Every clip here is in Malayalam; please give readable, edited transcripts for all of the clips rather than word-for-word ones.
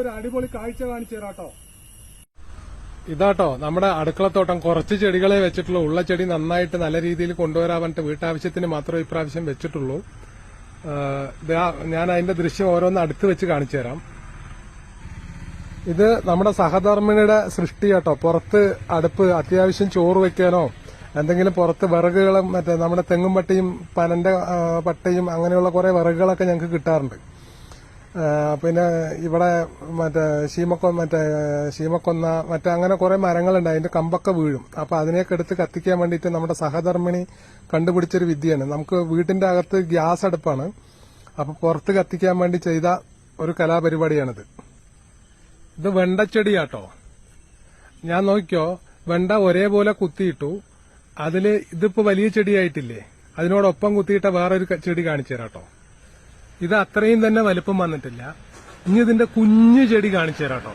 ഒരു അടിപൊളി കാഴ്ച കാണിച്ചു തരാട്ടോ. ഇതാട്ടോ നമ്മുടെ അടുക്കളത്തോട്ടം. കുറച്ച് ചെടികളെ വെച്ചിട്ടുള്ളൂ. ഉള്ള ചെടി നന്നായിട്ട് നല്ല രീതിയിൽ കൊണ്ടുവരാൻ പറഞ്ഞിട്ട് വീട്ടാവശ്യത്തിന് മാത്രമേ ഇപ്രാവശ്യം വെച്ചിട്ടുള്ളൂ. ഞാൻ അതിന്റെ ദൃശ്യം ഓരോന്ന് അടുത്ത് വെച്ച് കാണിച്ചു തരാം. ഇത് നമ്മുടെ സഹധർമ്മിണിയുടെ സൃഷ്ടിയാട്ടോ. പുറത്ത് അടുപ്പ് അത്യാവശ്യം ചോറ് വെക്കാനോ എന്തെങ്കിലും പുറത്ത് വിറകുകളും മറ്റേ നമ്മുടെ തെങ്ങും പട്ടയും പനന്റെ പട്ടയും അങ്ങനെയുള്ള കുറെ വിറകുകളൊക്കെ ഞങ്ങൾക്ക് കിട്ടാറുണ്ട്. പിന്നെ ഇവിടെ ശീമക്കൊന്ന മറ്റേ അങ്ങനെ കുറെ മരങ്ങളുണ്ട്. അതിന്റെ കമ്പൊക്കെ വീഴും. അപ്പൊ അതിനെയൊക്കെ എടുത്ത് കത്തിക്കാൻ വേണ്ടിയിട്ട് നമ്മുടെ സഹധർമ്മിണി കണ്ടുപിടിച്ചൊരു വിദ്യയാണ്. നമുക്ക് വീട്ടിന്റെ അകത്ത് ഗ്യാസ് അടുപ്പാണ്. അപ്പൊ പുറത്ത് കത്തിക്കാൻ വേണ്ടി ചെയ്ത ഒരു കലാപരിപാടിയാണിത്. ഇത് വെണ്ടച്ചെടിയാട്ടോ. ഞാൻ നോക്കിയോ, വെണ്ട ഒരേപോലെ കുത്തിയിട്ടു. അതില് ഇതിപ്പോ വലിയ ചെടിയായിട്ടില്ലേ, അതിനോടൊപ്പം കുത്തിയിട്ട വേറൊരു ചെടി കാണിച്ചു തരാട്ടോ. ഇത് അത്രയും തന്നെ വലുപ്പം വന്നിട്ടില്ല. ഇനി ഇതിന്റെ കുഞ്ഞു ചെടി കാണിച്ചു തരാട്ടോ.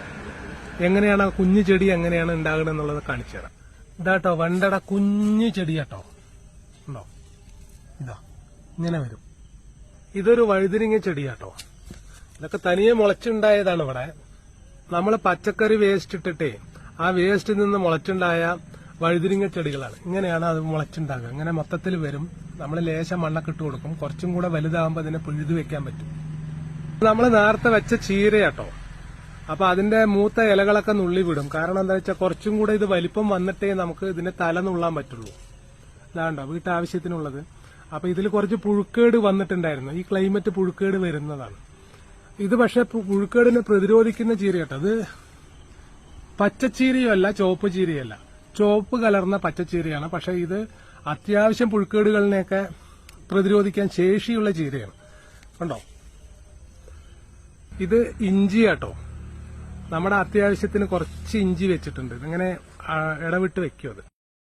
എങ്ങനെയാണ് ആ കുഞ്ഞു ചെടി എങ്ങനെയാണ് ഉണ്ടാകുന്നത് എന്നുള്ളത് കാണിച്ചു തരാം. ഇതാട്ടോ വെണ്ടയുടെ കുഞ്ഞു ചെടിയാട്ടോ. ഉണ്ടോ? ഇതാ ഇങ്ങനെ വരും. ഇതൊരു വഴുതിരിങ്ങ ചെടിയാട്ടോ. ഇതൊക്കെ തനിയെ മുളച്ചുണ്ടായതാണ്. ഇവിടെ നമ്മള് പച്ചക്കറി വേസ്റ്റ് ഇട്ടിട്ടേ ആ വേസ്റ്റിൽ നിന്ന് മുളച്ചുണ്ടായ വഴുതിരിങ്ങ ചെടികളാണ്. ഇങ്ങനെയാണ് അത് മുളച്ചുണ്ടാകുക. ഇങ്ങനെ മൊത്തത്തിൽ വരും. നമ്മൾ ലേശം മണ്ണൊക്കെ ഇട്ട് കൊടുക്കും. കുറച്ചും കൂടെ വലുതാകുമ്പോൾ അതിനെ പിഴുതു വെക്കാൻ പറ്റും. നമ്മൾ നേരത്തെ വെച്ച ചീരയാട്ടോ. അപ്പൊ അതിന്റെ മൂത്ത ഇലകളൊക്കെ നുള്ളി വിടും. കാരണം എന്താ വെച്ചാൽ കുറച്ചും കൂടെ ഇത് വലിപ്പം വന്നിട്ടേ നമുക്ക് ഇതിന്റെ തല നുള്ളാൻ പറ്റുള്ളൂ. ഇതാണ്ടോ വീട്ടാവശ്യത്തിനുള്ളത്. അപ്പൊ ഇതിൽ കുറച്ച് പുഴുക്കേട് വന്നിട്ടുണ്ടായിരുന്നു. ഈ ക്ലൈമറ്റ് പുഴുക്കേട് വരുന്നതാണ്. ഇത് പക്ഷെ പുഴുക്കേടിനെ പ്രതിരോധിക്കുന്ന ചീരയാട്ടോ. അത് പച്ചച്ചീരയല്ല, ചുവപ്പ് ചീരയല്ല, ചുവപ്പ് കലർന്ന പച്ചച്ചീരയാണ്. പക്ഷെ ഇത് അത്യാവശ്യം പുഴുക്കേടുകളിനെയൊക്കെ പ്രതിരോധിക്കാൻ ശേഷിയുള്ള ചീരയാണ്. കണ്ടോ? ഇത് ഇഞ്ചിയാട്ടോ. നമ്മുടെ അത്യാവശ്യത്തിന് കുറച്ച് ഇഞ്ചി വെച്ചിട്ടുണ്ട്. ഇങ്ങനെ ഇടവിട്ട് വെക്കും. അത്